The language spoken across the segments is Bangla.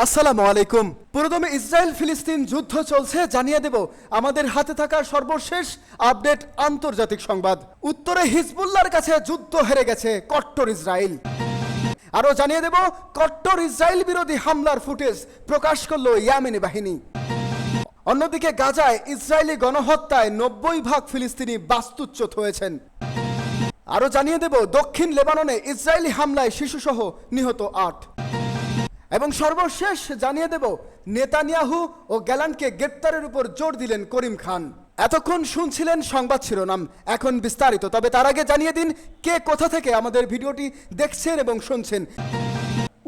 আসসালামু আলাইকুম। পুরোদমে ইসরায়েল ফিলিস্তিন যুদ্ধ চলছে, জানিয়ে দেব আমাদের হাতে থাকা সর্বশেষ আপডেট আন্তর্জাতিক সংবাদ। উত্তরে হিজবুল্লাহর কাছে যুদ্ধ হেরে গেছে কট্টর ইসরায়েল। আরও জানিয়ে দেব কট্টর ইসরায়েল বিরোধী হামলার ফুটেজ প্রকাশ করলো ইয়েমেনি বাহিনী। অন্যদিকে গাজায় ইসরায়েলি গণহত্যায় 90% ফিলিস্তিনি বাস্তুচ্যুত হয়েছেন। আরও জানিয়ে দেব দক্ষিণ লেবাননে ইসরায়েলি হামলায় শিশুসহ নিহত 8। এবং সর্বশেষ জানিয়ে দেব নেতানিয়াহু ও গ্যালান্টকে গ্রেপ্তারের উপর জোর দিলেন করিম খান। এতক্ষণ শুনছিলেন সংবাদ শিরোনাম, এখন বিস্তারিত। তবে তার আগে জানিয়ে দিন কে কোথা থেকে আমাদের ভিডিওটি দেখছেন এবং শুনছেন।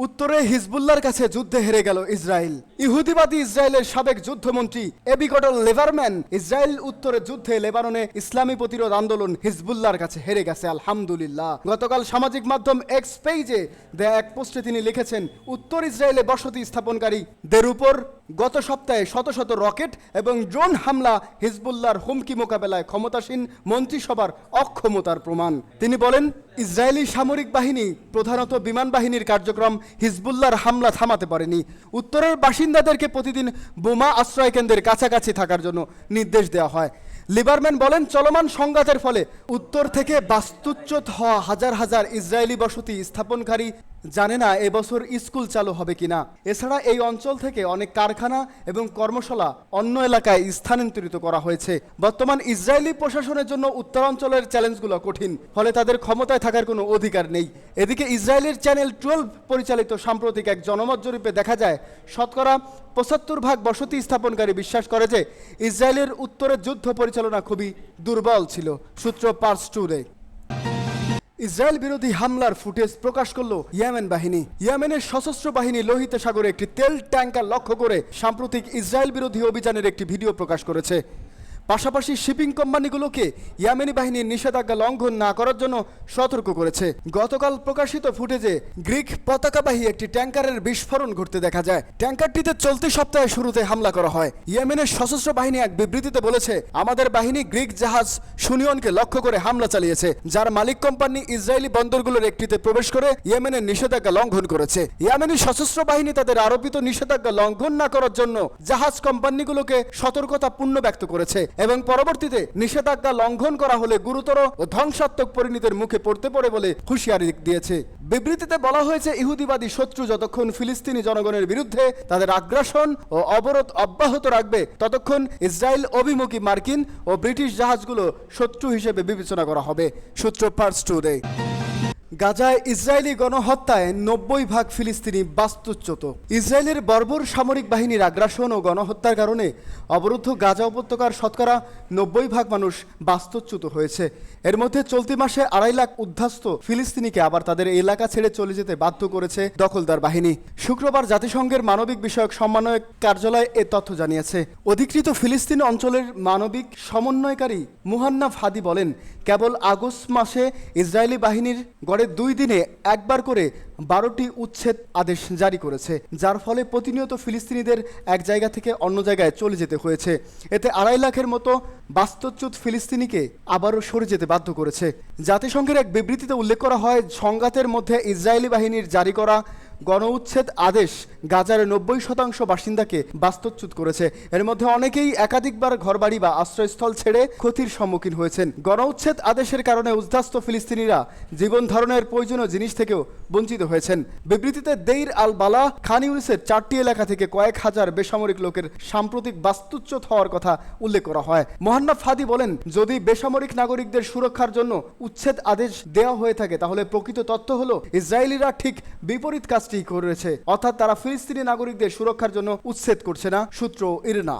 উত্তরে হিজবুল্লাহর কাছে যুদ্ধে হেরে গেল ইসরায়েল। ইহুদিবাদী ইসরায়েলের সাবেক যুদ্ধমন্ত্রী এবিগডল লেভারম্যান ইসরায়েল উত্তরের যুদ্ধে লেবাননে ইসলামী প্রতিরোধ আন্দোলন হিজবুল্লাহর কাছে হেরে গেছে আলহামদুলিল্লাহ। গতকাল সামাজিক মাধ্যম এক্স পেজে দেয়া এক পোস্টে তিনি লিখেছেন, উত্তর ইসরায়েলে বসতি স্থাপনকারীদের উপর গত সপ্তাহে শত শত রকেট এবং ড্রোন হামলা হিজবুল্লাহর হুমকি মোকাবেলায় ক্ষমতাসীন মন্ত্রিসভার অক্ষমতার প্রমাণ। তিনি বলেন, ইসরায়েলি সামরিক বাহিনী প্রধানত বিমান বাহিনীর কার্যক্রম হিজবুল্লাহর হামলা থামাতে পারেনি। উত্তরের বাসিন্দাদেরকে প্রতিদিন বোমা আশ্রয় কেন্দ্রের কাছাকাছি থাকার জন্য নির্দেশ দেওয়া হয়। লিবারম্যান বলেন, চলমান সংঘাতের ফলে উত্তর থেকে বাস্তুচ্যুত হওয়া হাজার হাজার ইসরায়েলি বসতি স্থাপনকারী জানে না এবছর স্কুল চালু হবে কিনা। এছাড়া এই অঞ্চল থেকে অনেক কারখানা এবং কর্মশালা অন্য এলাকায় স্থানান্তরিত করা হয়েছে। বর্তমান ইসরায়েলি প্রশাসনের জন্য উত্তরাঞ্চলের চ্যালেঞ্জগুলো কঠিন, ফলে তাদের ক্ষমতায় থাকার কোনো অধিকার নেই। এদিকে ইসরায়েলের চ্যানেল 12 পরিচালিত সাম্প্রতিক এক জনমত জরিপে দেখা যায় শতকরা 75% বসতি স্থাপনকারী বিশ্বাস করে যে ইসরায়েলের উত্তরের যুদ্ধ পরিচালনা খুবই দুর্বল ছিল। সূত্র পার্স টুডে। ইসরায়েল বিরোধী হামলার ফুটেজ প্রকাশ করলো ইয়েমেন বাহিনী। ইয়েমেনের সশস্ত্র বাহিনী লোহিত সাগরে একটি তেল ট্যাঙ্কার লক্ষ্য করে সাম্প্রতিক ইসরায়েল বিরোধী অভিযানের একটি ভিডিও প্রকাশ করেছে। পাশাপাশি শিপিং কোম্পানিগুলোকে ইয়েমেনি বাহিনীর নিষেধাজ্ঞা লঙ্ঘন না করার জন্য সতর্ক করেছে। গতকাল প্রকাশিত ফুটেজে গ্রিক পতাকাবাহী একটি ট্যাঙ্কারের বিস্ফোরণ ঘটতে দেখা যায়। ট্যাঙ্কারটিতে চলতি সপ্তাহে শুরুতে হামলা করা হয়। ইয়েমেনের সশস্ত্র বাহিনী এক বিবৃতিতে বলেছে, আমাদের বাহিনী গ্রিক জাহাজ সুনিয়নকে লক্ষ্য করে হামলা চালিয়েছে, যার মালিক কোম্পানি ইসরায়েলি বন্দরগুলোর একটিতে প্রবেশ করে ইয়েমেনের নিষেধাজ্ঞা লঙ্ঘন করেছে। ইয়েমেনি সশস্ত্র বাহিনী তাদের আরোপিত নিষেধাজ্ঞা লঙ্ঘন না করার জন্য জাহাজ কোম্পানিগুলোকে সতর্কতা পূর্ণ ব্যক্ত করেছে এবং পরবর্তীতে নিষেধাজ্ঞা লঙ্ঘন করা হলে গুরুতর ও ধ্বংসাত্মক পরিণতির মুখে পড়তে পারে বলে হুঁশিয়ারি দিয়েছে। বিবৃতিতে বলা হয়েছে, ইহুদিবাদী শত্রু যতক্ষণ ফিলিস্তিনি জনগণের বিরুদ্ধে তাদের আগ্রাসন ও অবরোধ অব্যাহত রাখবে, ততক্ষণ ইসরায়েল অভিমুখী মার্কিন ও ব্রিটিশ জাহাজগুলো শত্রু হিসেবে বিবেচনা করা হবে। সূত্র পার্স টুডে। গাজায় ইসরায়েলি গণহত্যায় 90% ফিলিস্তিনি বাস্তুচ্যুত। ইসরায়েলের বর্বর সামরিক বাহিনীর আগ্রাসন ও গণহত্যার কারণে অবরুদ্ধ গাজা উপত্যকার শতকরা 90% মানুষ বাস্তুচ্যুত হয়েছে। এর মধ্যে চলতি মাসে 2.5 লাখ উদ্বাস্ত ফিলিস্তিনিকে আবার তাদের এলাকা ছেড়ে চলে যেতে বাধ্য করেছে দখলদার বাহিনী। শুক্রবার জাতিসংঘের মানবিক বিষয়ক সমন্বয়ক কার্যালয় এ তথ্য জানিয়েছে। অধিকৃত ফিলিস্তিন অঞ্চলের মানবিক সমন্বয়কারী মুহান্নাফ হাদি বলেন, কেবল আগস্ট মাসে ইসরায়েলি বাহিনীর গড়ে 2 দিনে একবার করে 12টি উচ্ছেদ আদেশ জারি করেছে, যার ফলে প্রতিনিয়ত ফিলিস্তিনিদের এক জায়গা থেকে অন্য জায়গায় চলে যেতে হয়েছে। এতে 2.5 লাখের মতো বাস্তুচ্যুত ফিলিস্তিনিকে আবারও সরে যেতে বাধ্য করেছে। জাতিসংঘের এক বিবৃতিতে উল্লেখ করা হয়, সংঘাতের মধ্যে ইসরায়েলি বাহিনীর জারি করা গণউচ্ছেদ আদেশ গাজার 90% বাসিন্দাকে বাস্তুচ্যুত করেছে। এর মধ্যে অনেকেই একাধিকবার ঘরবাড়ি বা আশ্রয়স্থল ছেড়ে ক্ষতির সম্মুখীন হয়েছেন। গণউচ্ছেদ আদেশের কারণে উদ্বাস্ত ফিলিস্তিনিরা জীবন ধারণের প্রয়োজনীয় জিনিস থেকেও বঞ্চিত হয়েছেন। বিবৃতিতে দেইর আল বালা, খান ইউনিসের 4টি এলাকা থেকে কয়েক হাজার বেসামরিক লোকের সাম্প্রতিক বাস্তুচ্যুত হওয়ার কথা উল্লেখ করা হয়। মোহান্নাফ ফাদি বলেন, যদি বেসামরিক নাগরিকদের সুরক্ষার জন্য উচ্ছেদ আদেশ দেওয়া হয়ে থাকে, তাহলে প্রকৃত তথ্য হলো ইসরায়েলিরা ঠিক বিপরীত কাজ করেছে, অর্থাৎ তারা ফিলিস্তিনি নাগরিকদের সুরক্ষার জন্য উচ্ছেদ করছে না। সূত্র ইরনা।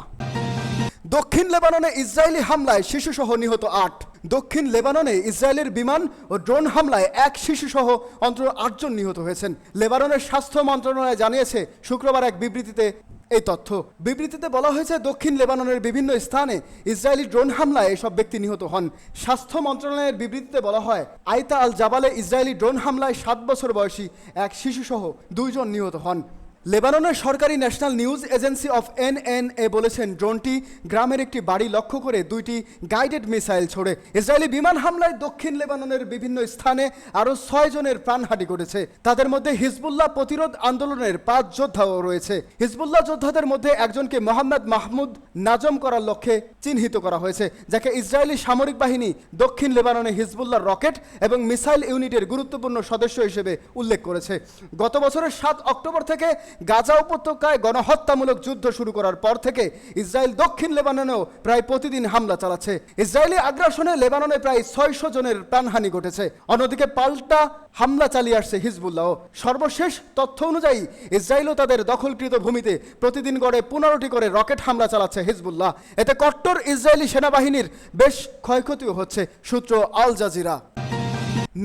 দক্ষিণ লেবাননে ইসরায়েলি হামলায় শিশুসহ নিহত 8। দক্ষিণ লেবাননে ইসরায়েলের বিমান ও ড্রোন হামলায় এক শিশুসহ অন্তত 8 জন নিহত হয়েছেন। লেবাননের স্বাস্থ্য মন্ত্রণালয় জানিয়েছে শুক্রবার এক বিবৃতিতে এই তথ্য। বিবৃতিতে বলা হয়েছে, দক্ষিণ লেবাননের বিভিন্ন স্থানে ইসরায়েলি ড্রোন হামলায় এসব ব্যক্তি নিহত হন। স্বাস্থ্য মন্ত্রণালয়ের বিবৃতিতে বলা হয়, আইতা আল জাবালে ইসরায়েলি ড্রোন হামলায় 7 বছর বয়সী এক শিশুসহ 2 জন নিহত হন। লেবাননের সরকারি national news agency of NNA বলেছেন ড্রোনটি গ্রামের একটি বাড়ি লক্ষ্য করে 2টি গাইডেড মিসাইল ছোড়ে। ইসরায়েলি বিমান হামলায় দক্ষিণ লেবাননের বিভিন্ন স্থানে আরও 6 জনের প্রাণহানি ঘটেছে। তাদের মধ্যে হিজবুল্লাহ প্রতিরোধ আন্দোলনের 5 যোদ্ধাও রয়েছে। হিজবুল্লাহ যোদ্ধাদের মধ্যে একজনকে মোহাম্মদ মাহমুদ নাজম করার লক্ষ্যে চিহ্নিত করা হয়েছে, যাকে ইসরায়েলি সামরিক বাহিনী দক্ষিণ লেবাননে হিজবুল্লাহ রকেট এবং মিসাইল ইউনিটের গুরুত্বপূর্ণ সদস্য হিসেবে উল্লেখ করেছে। গত বছরের 7 অক্টোবর থেকে গাজা উপত্যকায় গণহত্যামূলক যুদ্ধ শুরু করার পর থেকে ইসরায়েল দক্ষিণ লেবাননেও প্রায় প্রতিদিন হামলা চালাচ্ছে। ইসরায়েলি আগ্রাসনে লেবাননে প্রায় 600 জনের প্রাণহানি ঘটেছে। অন্যদিকে পাল্টা হামলা চালিয়ে আসছে হিজবুল্লাহ। সর্বশেষ তথ্য অনুযায়ী ইসরায়েলও তাদের দখলকৃত ভূমিতে প্রতিদিন গড়ে 15টি করে রকেট হামলা চালাচ্ছে হিজবুল্লাহ। এতে কট্টর ইসরায়েলি সেনাবাহিনীর বেশ ক্ষয়ক্ষতিও হচ্ছে। সূত্র আল জাজিরা।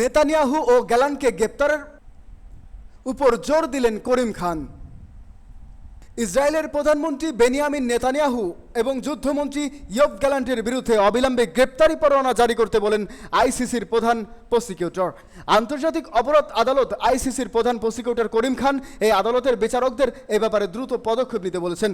নেতানিয়াহু ও গ্যালানকে গ্রেপ্তারের উপর জোর দিলেন করিম খান। ইসরায়েলের প্রধানমন্ত্রী বেনিয়ামিন নেতানিয়াহু এবং যুদ্ধমন্ত্রী ইয়োভ গ্যালান্টের বিরুদ্ধে অবিলম্বে গ্রেপ্তারি পরোয়ানা জারি করতে বলেন আইসিসির প্রধান প্রসিকিউটর। আন্তর্জাতিক অপরাধ আদালত আইসিসির প্রধান প্রসিকিউটর করিম খান এই আদালতের বিচারকদের এ ব্যাপারে দ্রুত পদক্ষেপ নিতে বলেছেন।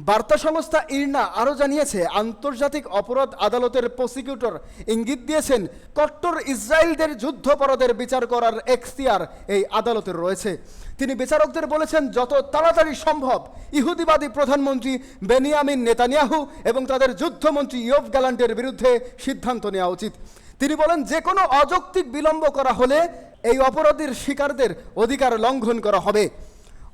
বার্তা সংস্থা ইরনা আরও জানিয়েছে, আন্তর্জাতিক অপরাধ আদালতের প্রসিকিউটর ইঙ্গিত দিয়েছেন কট্টর ইসরায়েলদের যুদ্ধাপরাধের বিচার করার এখতিয়ার এই আদালতের রয়েছে। তিনি বিচারকদের বলেছেন, যত তাড়াতাড়ি সম্ভব ইহুদিবাদী প্রধানমন্ত্রী বেনিয়ামিন নেতানিয়াহু এবং তাদের যুদ্ধমন্ত্রী ইয়োভ গ্যালান্টের বিরুদ্ধে সিদ্ধান্ত নেওয়া উচিত। তিনি বলেন, যে কোনো অযৌক্তিক বিলম্ব করা হলে এই অপরাধীর শিকারদের অধিকার লঙ্ঘন করা হবে।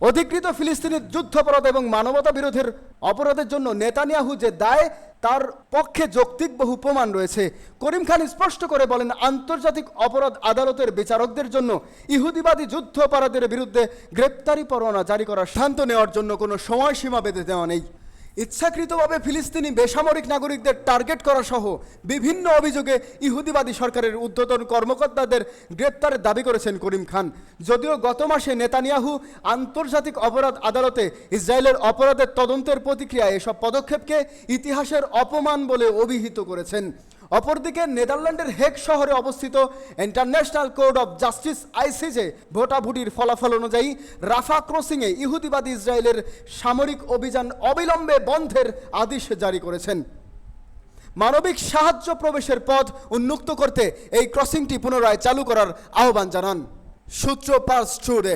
অধিকৃত ফিলিস্তিনের যুদ্ধাপরাধ এবং মানবতা বিরোধের অপরাধের জন্য নেতানিয়াহু যে দায় তার পক্ষে যৌক্তিক বহু প্রমাণ রয়েছে। করিম খান স্পষ্ট করে বলেন, আন্তর্জাতিক অপরাধ আদালতের বিচারকদের জন্য ইহুদিবাদী যুদ্ধাপরাধের বিরুদ্ধে গ্রেপ্তারি পরোয়ানা জারি করার সিদ্ধান্ত নেওয়ার জন্য কোনো সময়সীমা বেঁধে দেওয়া নেই। ইচ্ছাকৃতভাবে ফিলিস্তিনি বেসামরিক নাগরিকদের টার্গেট করা সহ বিভিন্ন অভিযোগে ইহুদিবাদী সরকারের ঊর্ধ্বতন কর্মকর্তাদের গ্রেপ্তারের দাবি করেছেন করিম খান। যদিও গত মাসে নেতানিয়াহু আন্তর্জাতিক অপরাধ আদালতে ইসরায়েলের অপরাধের তদন্তের প্রতিক্রিয়ায় এসব পদক্ষেপকে ইতিহাসের অপমান বলে অভিহিত করেছেন। অপরদিকে নেদারল্যান্ডের হেগ শহরে অবস্থিত International Court of Justice ICJ ভোটাভুটির ফলাফল অনুযায়ী রাফা ক্রসিংয়ে ইহুদিবাদী ইসরায়েলের সামরিক অভিযান অবিলম্বে বন্ধের আদেশ জারি করেছেন। মানবিক সাহায্য প্রবেশের পথ উন্মুক্ত করতে এই ক্রসিংটি পুনরায় চালু করার আহ্বান জানান। সূত্র পার্স টুডে।